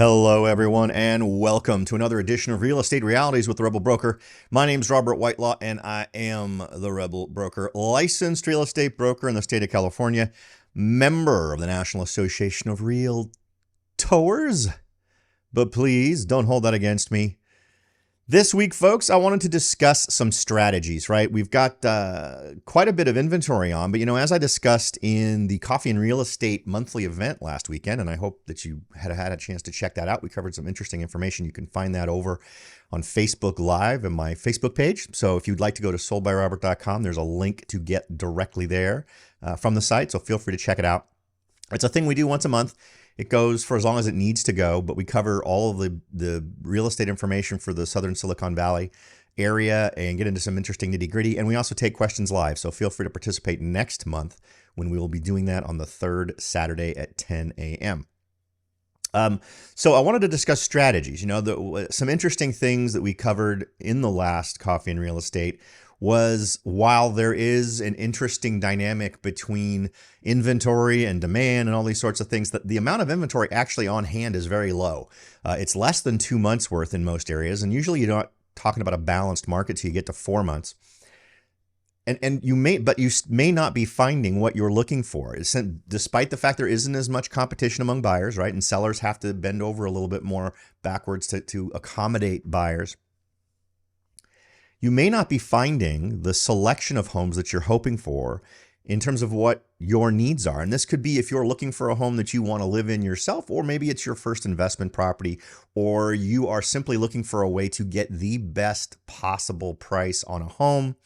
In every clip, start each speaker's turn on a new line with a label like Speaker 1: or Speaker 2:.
Speaker 1: Hello, everyone, and welcome to another edition of Real Estate Realities with the Rebel Broker. My name's Robert Whitelaw, and I am the Rebel Broker, licensed real estate broker in the state of California, member of the National Association of Realtors. But please don't hold that against me. This week, folks, I wanted to discuss some strategies, right? We've got quite a bit of inventory on, but as I discussed in the Coffee and Real Estate monthly event last weekend, and I hope that you had a chance to check that out. We covered some interesting information. You can find that over on Facebook Live and my Facebook page. So if you'd like to go to soldbyrobert.com, there's a link to get directly there from the site. So feel free to check it out. It's a thing we do once a month. It goes for as long as it needs to go, but we cover all of the real estate information for the Southern Silicon Valley area and get into some interesting nitty gritty. And we also take questions live. So feel free to participate next month when we will be doing that on the third Saturday at 10 a.m. So I wanted to discuss strategies. Some interesting things that we covered in the last Coffee and Real Estate was, while there is an interesting dynamic between inventory and demand and all these sorts of things, that the amount of inventory actually on hand is very low. It's less than 2 months worth in most areas. And usually you're not talking about a balanced market till you get to 4 months. And you may not be finding what you're looking for. Despite the fact there isn't as much competition among buyers, right? And sellers have to bend over a little bit more backwards to accommodate buyers. You may not be finding the selection of homes that you're hoping for in terms of what your needs are. And this could be if you're looking for a home that you want to live in yourself, or maybe it's your first investment property, or you are simply looking for a way to get the best possible price on a home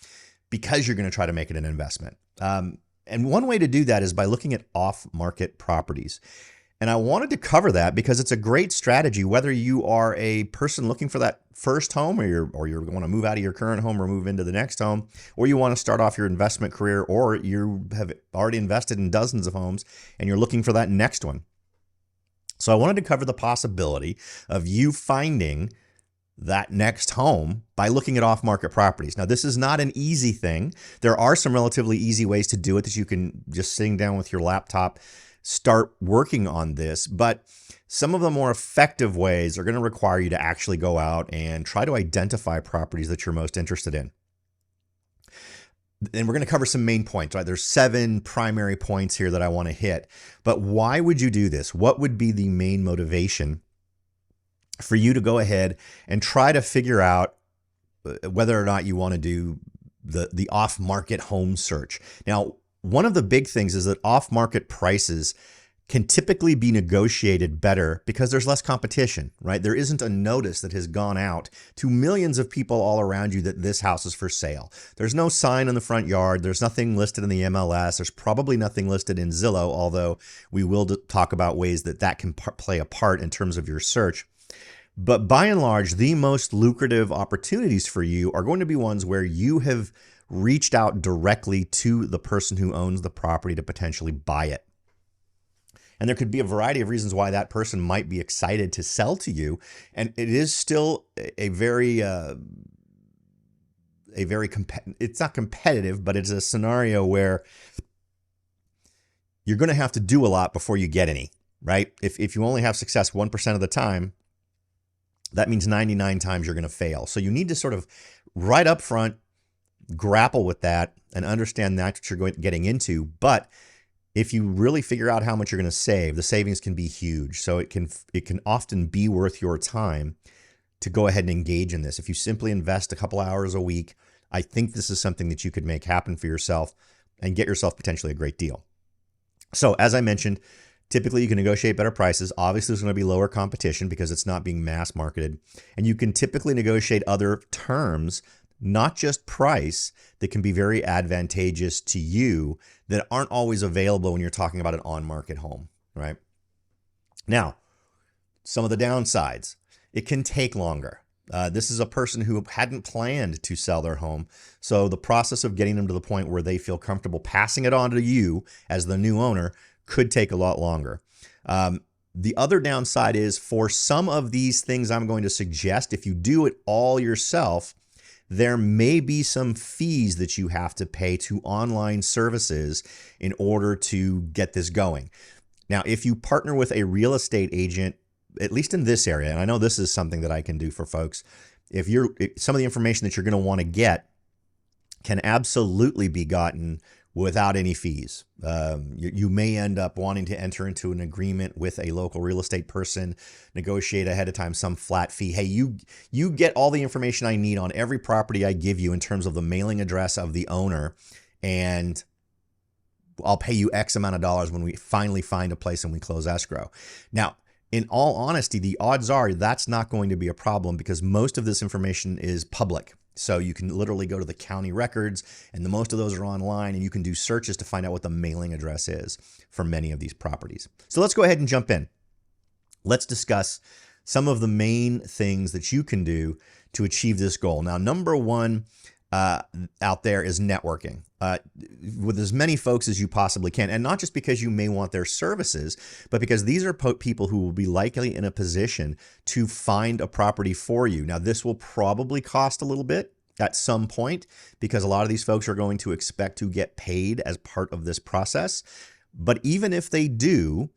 Speaker 1: because you're going to try to make it an investment. And one way to do that is by looking at off-market properties. And I wanted to cover that because it's a great strategy, whether you are a person looking for that first home, or you're going to move out of your current home or move into the next home, or you want to start off your investment career, or you have already invested in dozens of homes and you're looking for that next one. So I wanted to cover the possibility of you finding that next home by looking at off-market properties. Now, this is not an easy thing. There are some relatively easy ways to do it that you can, just sitting down with your laptop, start working on this, but some of the more effective ways are going to require you to actually go out and try to identify properties that you're most interested in. And we're going to cover some main points, right? There's 7 primary points here that I want to hit. But why would you do this? What would be the main motivation for you to go ahead and try to figure out whether or not you want to do the off-market home search? Now, one of the big things is that off-market prices can typically be negotiated better because there's less competition, right? There isn't a notice that has gone out to millions of people all around you that this house is for sale. There's no sign in the front yard. There's nothing listed in the MLS. There's probably nothing listed in Zillow, although we will talk about ways that can play a part in terms of your search. But by and large, the most lucrative opportunities for you are going to be ones where you have reached out directly to the person who owns the property to potentially buy it. And there could be a variety of reasons why that person might be excited to sell to you. And it is still it's not competitive, but it's a scenario where you're going to have to do a lot before you get any, right? If you only have success 1% of the time, that means 99 times you're going to fail. So you need to sort of right up front grapple with that and understand that's what you're getting into. But if you really figure out how much you're going to save, the savings can be huge. So it can often be worth your time to go ahead and engage in this. If you simply invest a couple hours a week, I think this is something that you could make happen for yourself and get yourself potentially a great deal. So as I mentioned, typically you can negotiate better prices. Obviously, there's going to be lower competition because it's not being mass marketed. And you can typically negotiate other terms, not just price, that can be very advantageous to you that aren't always available when you're talking about an on-market home, right? Now, some of the downsides. It can take longer. This is a person who hadn't planned to sell their home. So the process of getting them to the point where they feel comfortable passing it on to you as the new owner could take a lot longer. The other downside is, for some of these things I'm going to suggest, if you do it all yourself, there may be some fees that you have to pay to online services in order to get this going. Now, if you partner with a real estate agent at least in this area, and I know this is something that I can do for folks, some of the information that you're going to want to get can absolutely be gotten without any fees. You may end up wanting to enter into an agreement with a local real estate person, negotiate ahead of time some flat fee. Hey, you get all the information I need on every property I give you in terms of the mailing address of the owner, and I'll pay you X amount of dollars when we finally find a place and we close escrow. Now, in all honesty, the odds are that's not going to be a problem because most of this information is public. So you can literally go to the county records, and most of those are online, and you can do searches to find out what the mailing address is for many of these properties. So let's go ahead and jump in. Let's discuss some of the main things that you can do to achieve this goal. Now, number one out there is networking with as many folks as you possibly can. And not just because you may want their services, but because these are people who will be likely in a position to find a property for you. Now, this will probably cost a little bit at some point because a lot of these folks are going to expect to get paid as part of this process. But even if they do,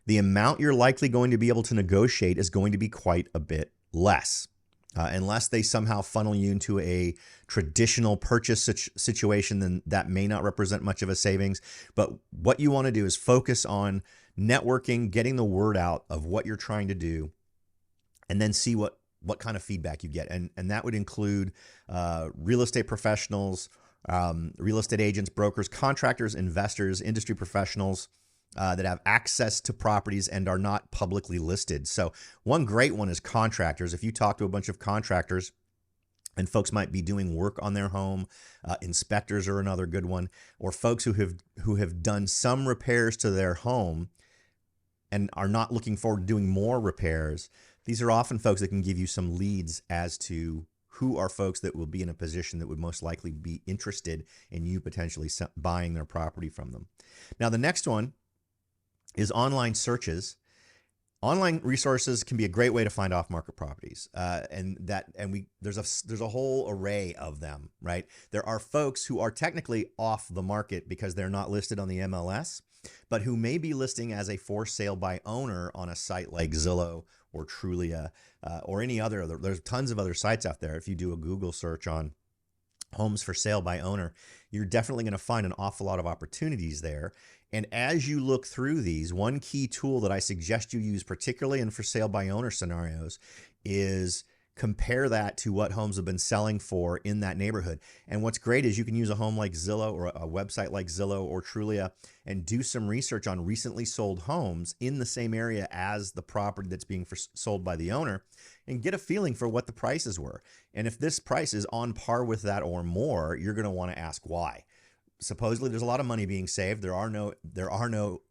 Speaker 1: the amount you're likely going to be able to negotiate is going to be quite a bit less. Unless they somehow funnel you into a traditional purchase situation, then that may not represent much of a savings. But what you want to do is focus on networking, getting the word out of what you're trying to do, and then see what kind of feedback you get. And that would include real estate professionals, real estate agents, brokers, contractors, investors, industry professionals, that have access to properties and are not publicly listed. So one great one is contractors. If you talk to a bunch of contractors, and folks might be doing work on their home, inspectors are another good one, or folks who have done some repairs to their home and are not looking forward to doing more repairs. These are often folks that can give you some leads as to who are folks that will be in a position that would most likely be interested in you potentially buying their property from them. Now, the next one is online searches. Online resources can be a great way to find off-market properties, there's a whole array of them, right? There are folks who are technically off the market because they're not listed on the MLS, but who may be listing as a for sale by owner on a site like Zillow or Trulia or any other. There's tons of other sites out there. If you do a Google search on homes for sale by owner, you're definitely going to find an awful lot of opportunities there. And as you look through these, one key tool that I suggest you use, particularly in for sale by owner scenarios, is compare that to what homes have been selling for in that neighborhood. And what's great is you can use a home like Zillow or a website like Zillow or Trulia and do some research on recently sold homes in the same area as the property that's being sold by the owner and get a feeling for what the prices were. And if this price is on par with that or more, you're going to want to ask why. Supposedly there's a lot of money being saved. There are no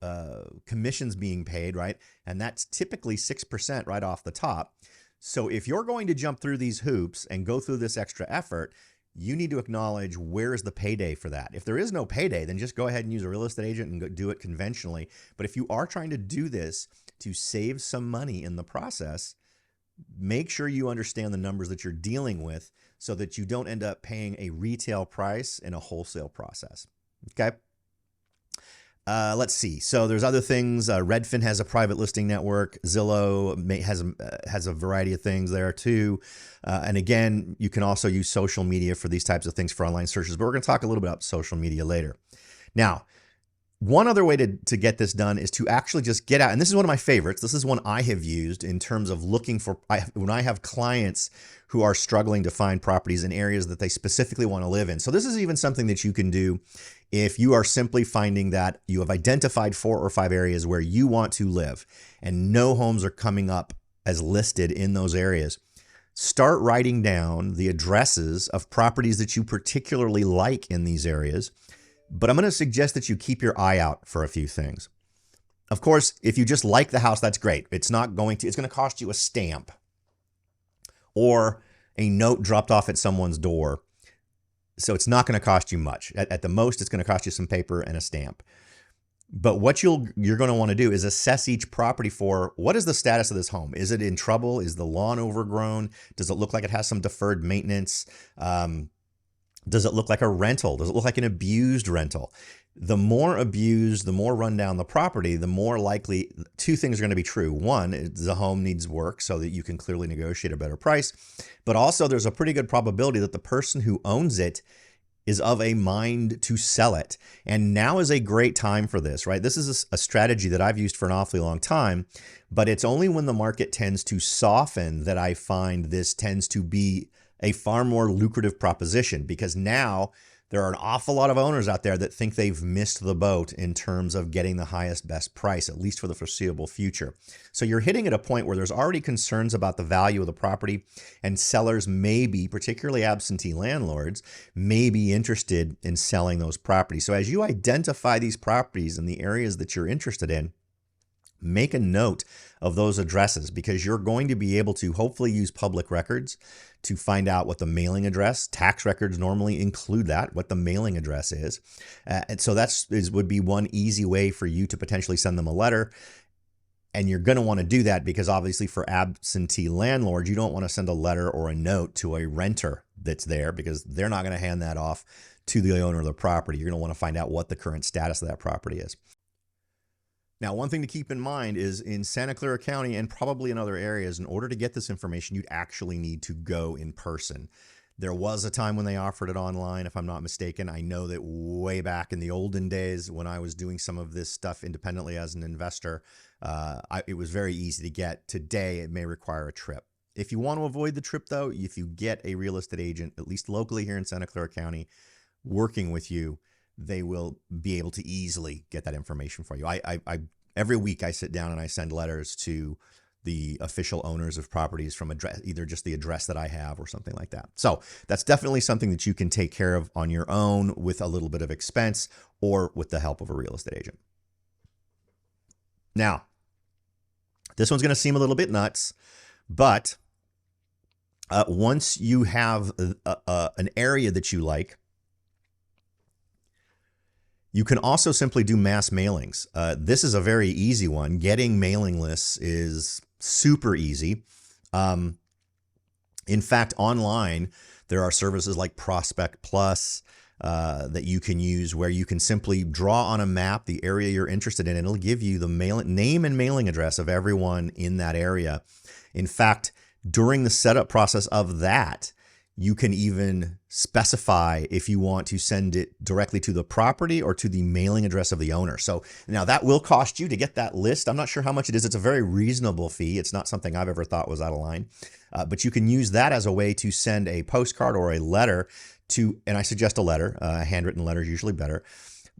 Speaker 1: commissions being paid, right? And that's typically 6% right off the top. So if you're going to jump through these hoops and go through this extra effort, you need to acknowledge where is the payday for that. If there is no payday, then just go ahead and use a real estate agent and do it conventionally. But if you are trying to do this to save some money in the process, make sure you understand the numbers that you're dealing with so that you don't end up paying a retail price in a wholesale process. Okay. Let's see. So there's other things. Redfin has a private listing network. Zillow has a variety of things there too. And again, you can also use social media for these types of things for online searches, but we're going to talk a little bit about social media later. Now, one other way to get this done is to actually just get out. And this is one of my favorites. This is one I have used in terms of looking for, when I have clients who are struggling to find properties in areas that they specifically want to live in. So this is even something that you can do if you are simply finding that you have identified 4 or 5 areas where you want to live and no homes are coming up as listed in those areas. Start writing down the addresses of properties that you particularly like in these areas. But I'm going to suggest that you keep your eye out for a few things. Of course, if you just like the house, that's great. It's going to cost you a stamp or a note dropped off at someone's door. So it's not going to cost you much. At the most, it's going to cost you some paper and a stamp. But what you're going to want to do is assess each property for what is the status of this home? Is it in trouble? Is the lawn overgrown? Does it look like it has some deferred maintenance? Does it look like a rental? Does it look like an abused rental? The more abused, the more run down the property, the more likely two things are going to be true. One, the home needs work so that you can clearly negotiate a better price. But also there's a pretty good probability that the person who owns it is of a mind to sell it. And now is a great time for this, right? This is a strategy that I've used for an awfully long time, but it's only when the market tends to soften that I find this tends to be a far more lucrative proposition, because now there are an awful lot of owners out there that think they've missed the boat in terms of getting the highest, best price, at least for the foreseeable future. So you're hitting at a point where there's already concerns about the value of the property, and sellers may be, particularly absentee landlords, may be interested in selling those properties. So as you identify these properties in the areas that you're interested in, make a note of those addresses, because you're going to be able to hopefully use public records to find out what the mailing address, tax records normally include that, what the mailing address is. And so would be one easy way for you to potentially send them a letter. And you're going to want to do that because obviously for absentee landlords, you don't want to send a letter or a note to a renter that's there, because they're not going to hand that off to the owner of the property. You're going to want to find out what the current status of that property is. Now, one thing to keep in mind is in Santa Clara County and probably in other areas, in order to get this information, you'd actually need to go in person. There was a time when they offered it online, if I'm not mistaken. I know that way back in the olden days when I was doing some of this stuff independently as an investor, it was very easy to get. Today, it may require a trip. If you want to avoid the trip, though, if you get a real estate agent, at least locally here in Santa Clara County, working with you, they will be able to easily get that information for you. Every week I sit down and I send letters to the official owners of properties from either just the address that I have or something like that. So that's definitely something that you can take care of on your own with a little bit of expense or with the help of a real estate agent. Now, this one's going to seem a little bit nuts, but once you have an area that you like, you can also simply do mass mailings. This is a very easy one. Getting mailing lists is super easy. In fact, online, there are services like Prospect Plus that you can use, where you can simply draw on a map the area you're interested in, and it'll give you the name and mailing address of everyone in that area. In fact, during the setup process of that, you can even specify if you want to send it directly to the property or to the mailing address of the owner. So now that will cost you to get that list. I'm not sure how much it is. It's a very reasonable fee. It's not something I've ever thought was out of line, but you can use that as a way to send a postcard or a letter to, and I suggest a letter, a handwritten letter is usually better,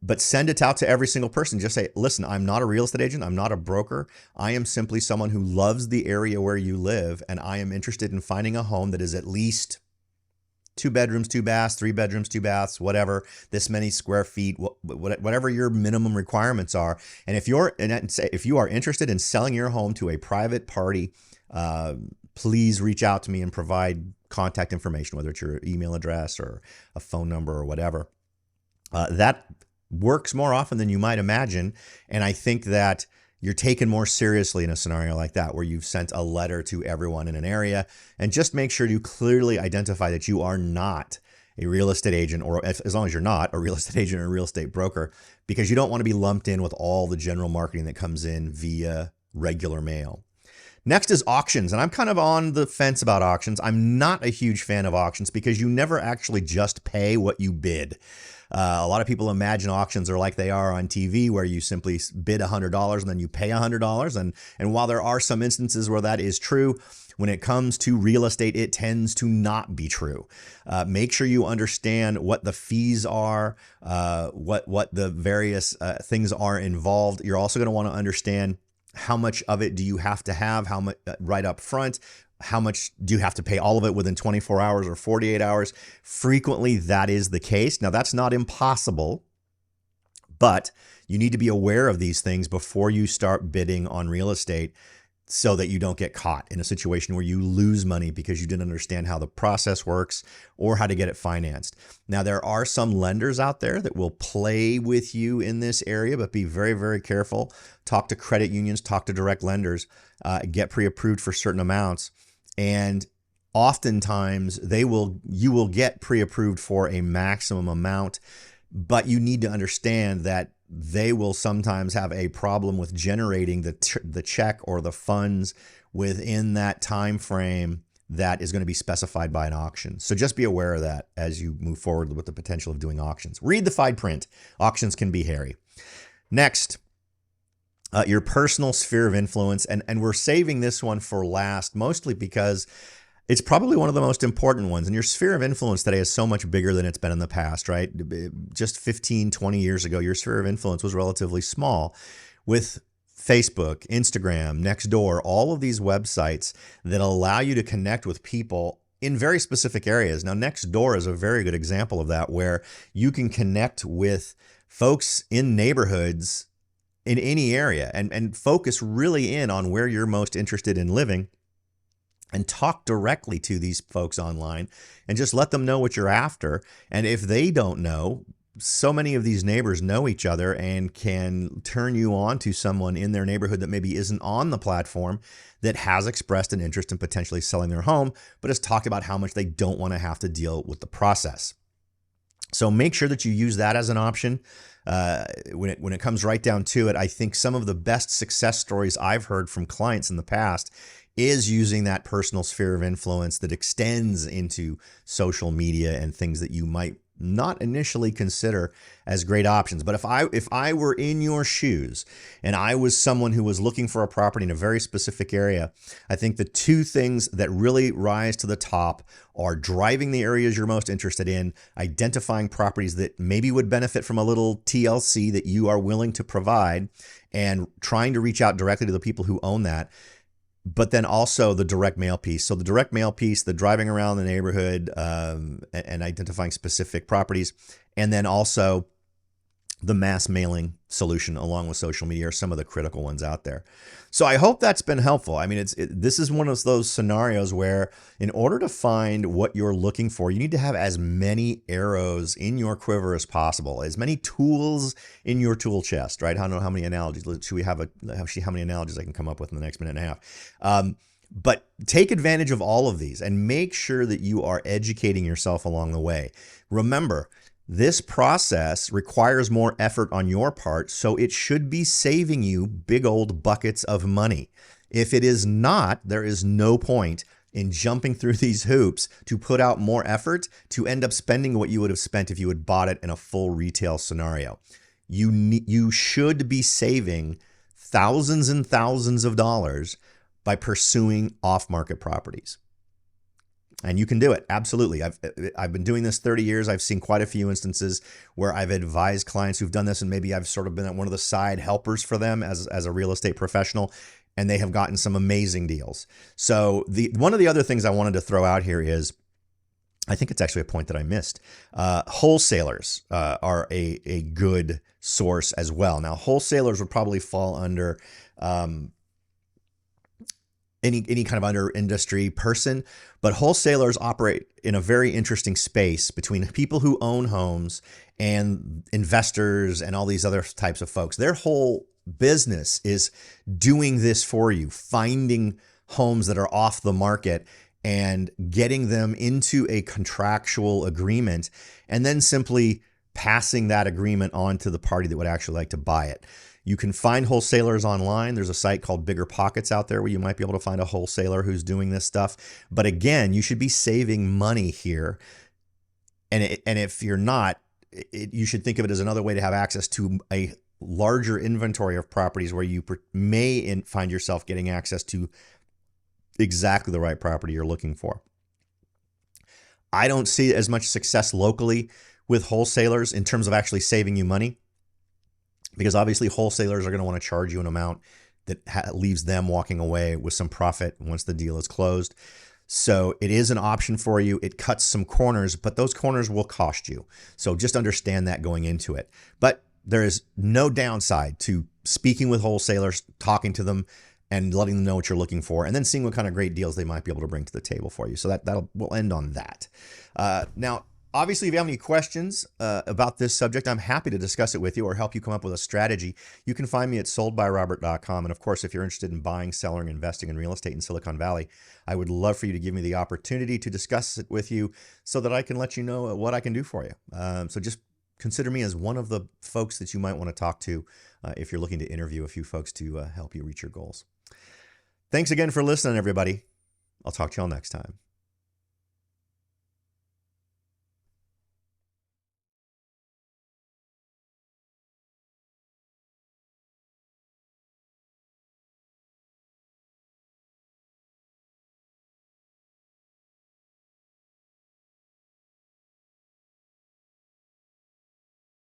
Speaker 1: but send it out to every single person. Just say, listen, I'm not a real estate agent. I'm not a broker. I am simply someone who loves the area where you live, and I am interested in finding a home that is at least 2 bedrooms, 2 baths, 3 bedrooms, 2 baths, whatever, this many square feet, whatever your minimum requirements are. And if you are interested in selling your home to a private party, please reach out to me and provide contact information, whether it's your email address or a phone number or whatever. That works more often than you might imagine. And I think that you're taken more seriously in a scenario like that, where you've sent a letter to everyone in an area. And just make sure you clearly identify that you are not a real estate agent, or as long as you're not a real estate agent or a real estate broker, because you don't want to be lumped in with all the general marketing that comes in via regular mail. Next is auctions. And I'm kind of on the fence about auctions. I'm not a huge fan of auctions because you never actually just pay what you bid. A lot of people imagine auctions are like they are on TV, where you simply bid $100 and then you pay $100. And while there are some instances where that is true, when it comes to real estate, it tends to not be true. Make sure you understand what the fees are, what the various things are involved. You're also going to want to understand how much of it do you have to have, how much right up front. How much do you have to pay all of it within 24 hours or 48 hours? Frequently, that is the case. Now, that's not impossible, but you need to be aware of these things before you start bidding on real estate, so that you don't get caught in a situation where you lose money because you didn't understand how the process works or how to get it financed. Now, there are some lenders out there that will play with you in this area, but be very, very careful. Talk to credit unions, talk to direct lenders, get pre-approved for certain amounts. And Oftentimes you will get pre-approved for a maximum amount, but you need to understand that they will sometimes have a problem with generating the check or the funds within that time frame that is going to be specified by an auction. So just be aware of that as you move forward with the potential of doing auctions. Read the fine print. Auctions can be hairy. Next, your personal sphere of influence. And we're saving this one for last, mostly because it's probably one of the most important ones. And your sphere of influence today is so much bigger than it's been in the past, right? Just 15, 20 years ago, your sphere of influence was relatively small. With Facebook, Instagram, Nextdoor, all of these websites that allow you to connect with people in very specific areas. Now, Nextdoor is a very good example of that, where you can connect with folks in neighborhoods in any area and focus really in on where you're most interested in living, and talk directly to these folks online and just let them know what you're after. And if they don't know, so many of these neighbors know each other and can turn you on to someone in their neighborhood that maybe isn't on the platform, that has expressed an interest in potentially selling their home, but has talked about how much they don't want to have to deal with the process. So make sure that you use that as an option. When it comes right down to it, I think some of the best success stories I've heard from clients in the past is using that personal sphere of influence that extends into social media and things that you might not initially consider as great options. But if I were in your shoes and I was someone who was looking for a property in a very specific area, I think the two things that really rise to the top are driving the areas you're most interested in, identifying properties that maybe would benefit from a little TLC that you are willing to provide, and trying to reach out directly to the people who own that. But then also the direct mail piece. So the direct mail piece, the driving around the neighborhood and identifying specific properties, and then also the mass mailing solution along with social media are some of the critical ones out there. So I hope that's been helpful. I mean, this is one of those scenarios where in order to find what you're looking for, you need to have as many arrows in your quiver as possible, as many tools in your tool chest, right? I don't know how many analogies. Should we have how many analogies I can come up with in the next minute and a half? But take advantage of all of these and make sure that you are educating yourself along the way. Remember, this process requires more effort on your part, so it should be saving you big old buckets of money. If it is not, there is no point in jumping through these hoops to put out more effort to end up spending what you would have spent if you had bought it in a full retail scenario. You should be saving thousands and thousands of dollars by pursuing off-market properties. And you can do it. Absolutely. I've been doing this 30 years. I've seen quite a few instances where I've advised clients who've done this, and maybe I've sort of been one of the side helpers for them as a real estate professional, and they have gotten some amazing deals. So one of the other things I wanted to throw out here is, I think it's actually a point that I missed. Wholesalers are a good source as well. Now, wholesalers would probably fall under any kind of under industry person, but wholesalers operate in a very interesting space between people who own homes and investors and all these other types of folks. Their whole business is doing this for you, finding homes that are off the market and getting them into a contractual agreement, and then simply passing that agreement on to the party that would actually like to buy it. You can find wholesalers online. There's a site called Bigger Pockets out there where you might be able to find a wholesaler who's doing this stuff. But again, you should be saving money here. And if you're not, you should think of it as another way to have access to a larger inventory of properties where you may find yourself getting access to exactly the right property you're looking for. I don't see as much success locally with wholesalers in terms of actually saving you money, because obviously wholesalers are going to want to charge you an amount that leaves them walking away with some profit once the deal is closed. So it is an option for you. It cuts some corners, but those corners will cost you. So just understand that going into it. But there is no downside to speaking with wholesalers, talking to them, and letting them know what you're looking for, and then seeing what kind of great deals they might be able to bring to the table for you. So we'll end on that. Now, Obviously, if you have any questions about this subject, I'm happy to discuss it with you or help you come up with a strategy. You can find me at soldbyrobert.com. And of course, if you're interested in buying, selling, investing in real estate in Silicon Valley, I would love for you to give me the opportunity to discuss it with you so that I can let you know what I can do for you. So just consider me as one of the folks that you might want to talk to if you're looking to interview a few folks to help you reach your goals. Thanks again for listening, everybody. I'll talk to y'all next time.